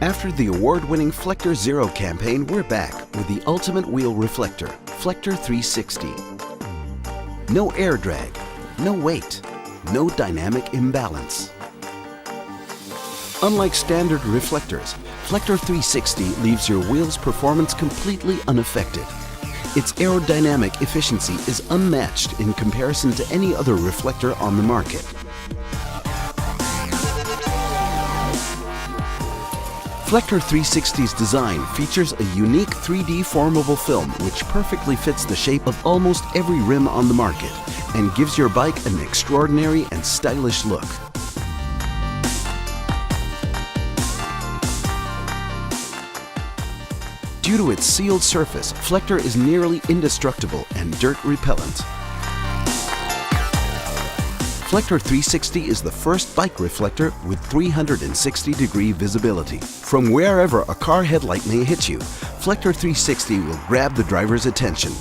After the award-winning Flector Zero campaign, we're back with the ultimate wheel reflector, Flector 360. No air drag, no weight, no dynamic imbalance. Unlike standard reflectors, Flector 360 leaves your wheel's performance completely unaffected. Its aerodynamic efficiency is unmatched in comparison to any other reflector on the market. Flector 360's design features a unique 3D formable film which perfectly fits the shape of almost every rim on the market and gives your bike an extraordinary and stylish look. Due to its sealed surface, Flector is nearly indestructible and dirt repellent. Flector 360 is the first bike reflector with 360-degree visibility. From wherever a car headlight may hit you, Flector 360 will grab the driver's attention.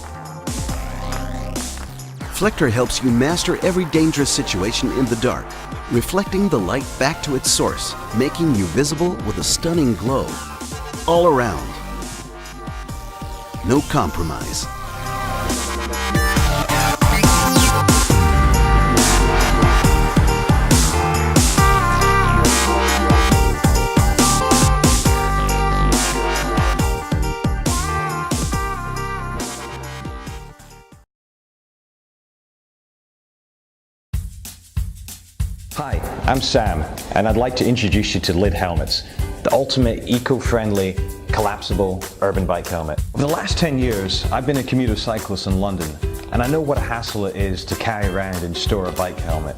Flector helps you master every dangerous situation in the dark, reflecting the light back to its source, making you visible with a stunning glow. All around. No compromise. Hi, I'm Sam, and I'd like to introduce you to Lid Helmets, the ultimate eco-friendly, collapsible urban bike helmet. Over the last 10 years, I've been a commuter cyclist in London, and I know what a hassle it is to carry around and store a bike helmet.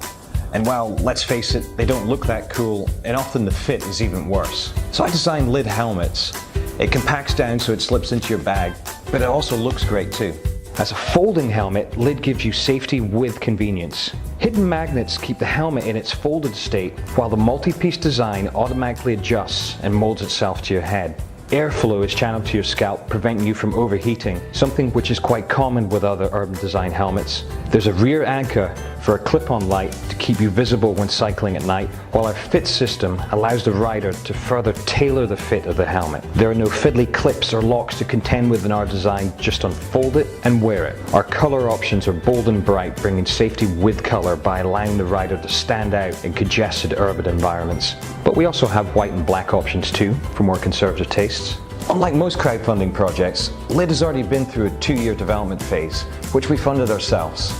And while, let's face it, they don't look that cool, and often the fit is even worse. So I designed Lid Helmets. It compacts down so it slips into your bag, but it also looks great too. As a folding helmet, Lid gives you safety with convenience. Hidden magnets keep the helmet in its folded state, while the multi-piece design automatically adjusts and molds itself to your head. Airflow is channeled to your scalp, preventing you from overheating, something which is quite common with other urban design helmets. There's a rear anchor for a clip-on light to keep you visible when cycling at night, while our fit system allows the rider to further tailor the fit of the helmet. There are no fiddly clips or locks to contend with in our design, just unfold it and wear it. Our color options are bold and bright, bringing safety with color by allowing the rider to stand out in congested urban environments. But we also have white and black options too, for more conservative tastes. Unlike most crowdfunding projects, Lid has already been through a 2-year development phase, which we funded ourselves.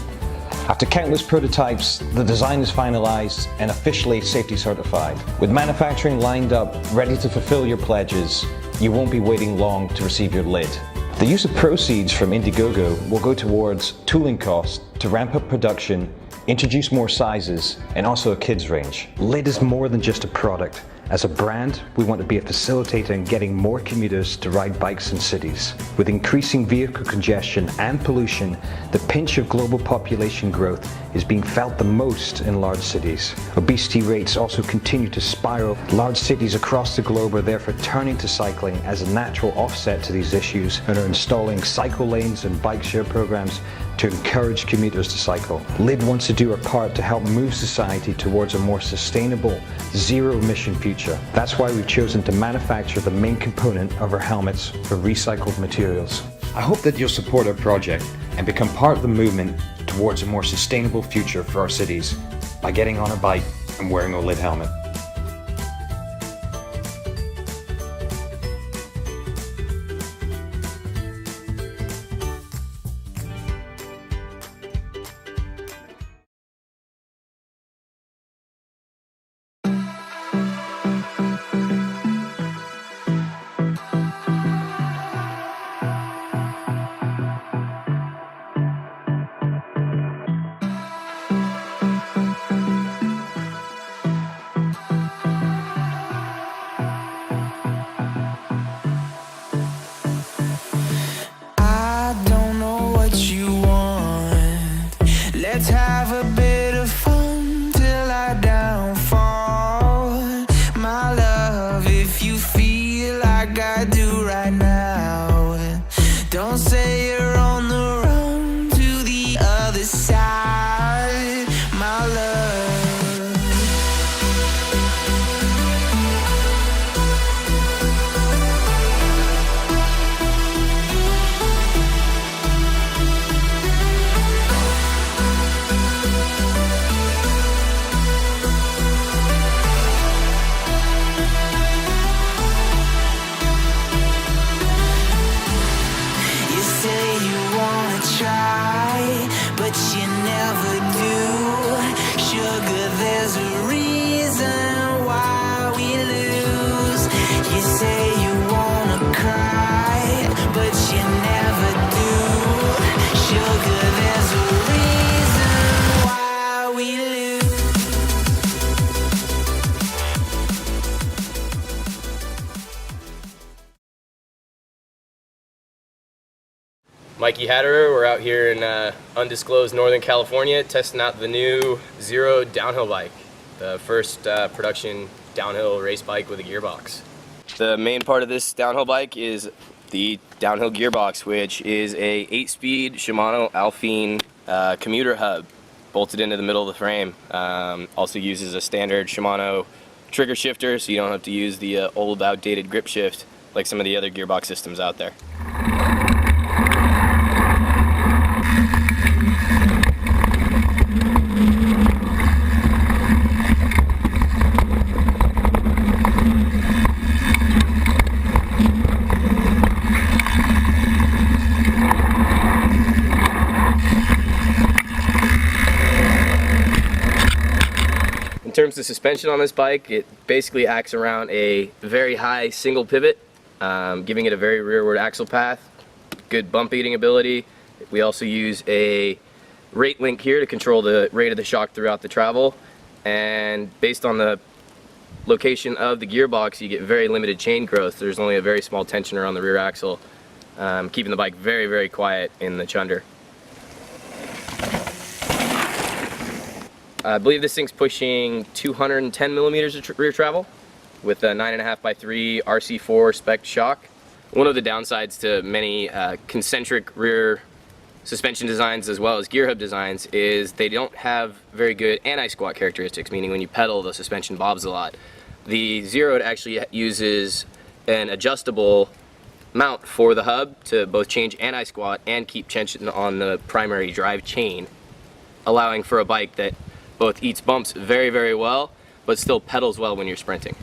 After countless prototypes, the design is finalized and officially safety certified. With manufacturing lined up, ready to fulfill your pledges, you won't be waiting long to receive your Lid. The use of proceeds from Indiegogo will go towards tooling costs to ramp up production, introduce more sizes, and also a kids range. Lid is more than just a product. As a brand, we want to be a facilitator in getting more commuters to ride bikes in cities. With increasing vehicle congestion and pollution, the pinch of global population growth is being felt the most in large cities. Obesity rates also continue to spiral. Large cities across the globe are therefore turning to cycling as a natural offset to these issues and are installing cycle lanes and bike share programs to encourage commuters to cycle. Lid wants to do our part to help move society towards a more sustainable, zero-emission future. That's why we've chosen to manufacture the main component of our helmets from recycled materials. I hope that you'll support our project and become part of the movement towards a more sustainable future for our cities by getting on a bike and wearing a Lid helmet. Mikey Hatterer. We're out here in undisclosed Northern California testing out the new Zero downhill bike, the first production downhill race bike with a gearbox. The main part of this downhill bike is the downhill gearbox, which is a 8-speed Shimano Alpine commuter hub bolted into the middle of the frame. Also uses a standard Shimano trigger shifter, so you don't have to use the old outdated grip shift like some of the other gearbox systems out there. In terms of suspension on this bike, it basically acts around a very high single pivot, giving it a very rearward axle path, good bump eating ability. We also use a rate link here to control the rate of the shock throughout the travel, and based on the location of the gearbox, you get very limited chain growth. There's only a very small tensioner on the rear axle, keeping the bike very, very quiet in the chunder. I believe this thing's pushing 210 millimeters of rear travel with a 9.5x3 RC4 spec shock. One of the downsides to many concentric rear suspension designs as well as gear hub designs is they don't have very good anti-squat characteristics, meaning when you pedal the suspension bobs a lot. The Zero actually uses an adjustable mount for the hub to both change anti-squat and keep tension on the primary drive chain, allowing for a bike that both eats bumps very, very well, but still pedals well when you're sprinting.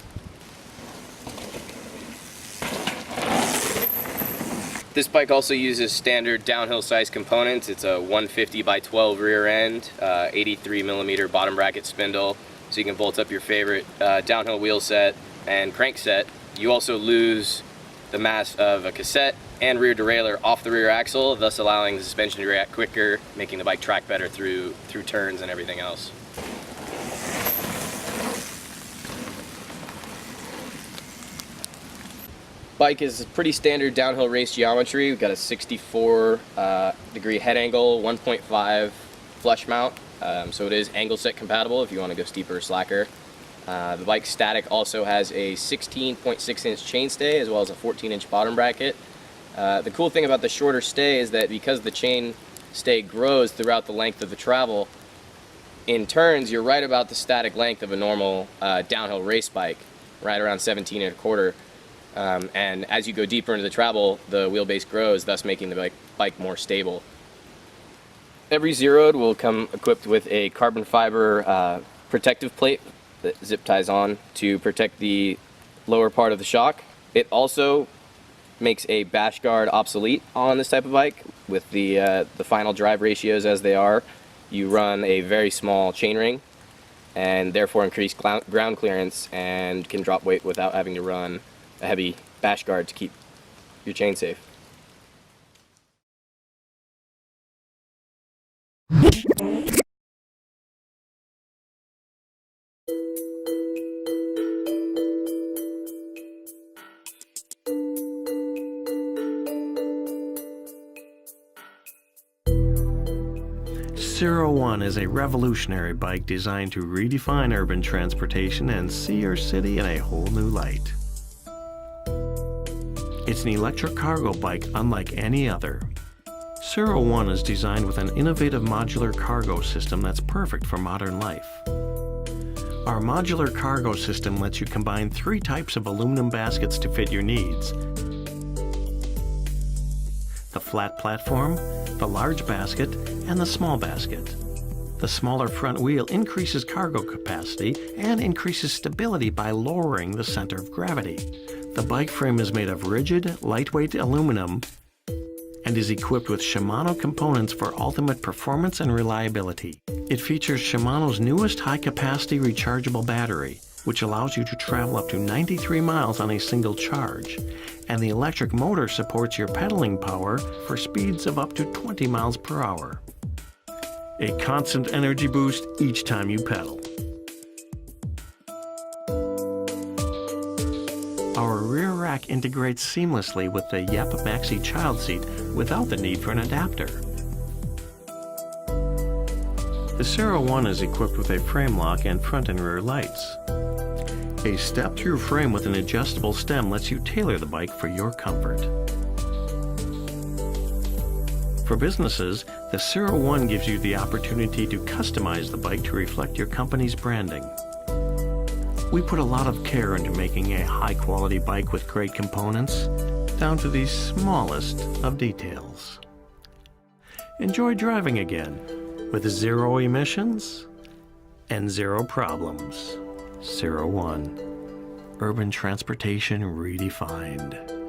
This bike also uses standard downhill size components. It's a 150x12 rear end, 83 millimeter bottom bracket spindle, so you can bolt up your favorite downhill wheel set and crank set. You also lose the mass of a cassette and rear derailleur off the rear axle, thus allowing the suspension to react quicker, making the bike track better through turns and everything else. Bike is pretty standard downhill race geometry. We've got a 64 degree head angle, 1.5 flush mount, so it is angle set compatible if you want to go steeper or slacker. The bike static also has a 16.6 inch chainstay as well as a 14-inch bottom bracket. The cool thing about the shorter stay is that because the chain stay grows throughout the length of the travel, in turns you're right about the static length of a normal downhill race bike, right around 17.25. And as you go deeper into the travel, the wheelbase grows, thus making the bike more stable. Every Zeroed will come equipped with a carbon fiber protective plate that zip ties on to protect the lower part of the shock. It also makes a bash guard obsolete on this type of bike. With the final drive ratios as they are, you run a very small chainring and therefore increase ground clearance and can drop weight without having to run a heavy bash guard to keep your chain safe. Zero One is a revolutionary bike designed to redefine urban transportation and see your city in a whole new light. It's an electric cargo bike unlike any other. Zero One is designed with an innovative modular cargo system that's perfect for modern life. Our modular cargo system lets you combine 3 types of aluminum baskets to fit your needs: the flat platform, the large basket, and the small basket. The smaller front wheel increases cargo capacity and increases stability by lowering the center of gravity. The bike frame is made of rigid, lightweight aluminum and is equipped with Shimano components for ultimate performance and reliability. It features Shimano's newest high-capacity rechargeable battery, which allows you to travel up to 93 miles on a single charge, and the electric motor supports your pedaling power for speeds of up to 20 miles per hour. A constant energy boost each time you pedal. Our rear rack integrates seamlessly with the Yep Maxi child seat without the need for an adapter. The 01 is equipped with a frame lock and front and rear lights. A step-through frame with an adjustable stem lets you tailor the bike for your comfort. For businesses, the 01 gives you the opportunity to customize the bike to reflect your company's branding. We put a lot of care into making a high-quality bike with great components, down to the smallest of details. Enjoy driving again with 0 emissions and 0 problems. 01. Urban transportation redefined.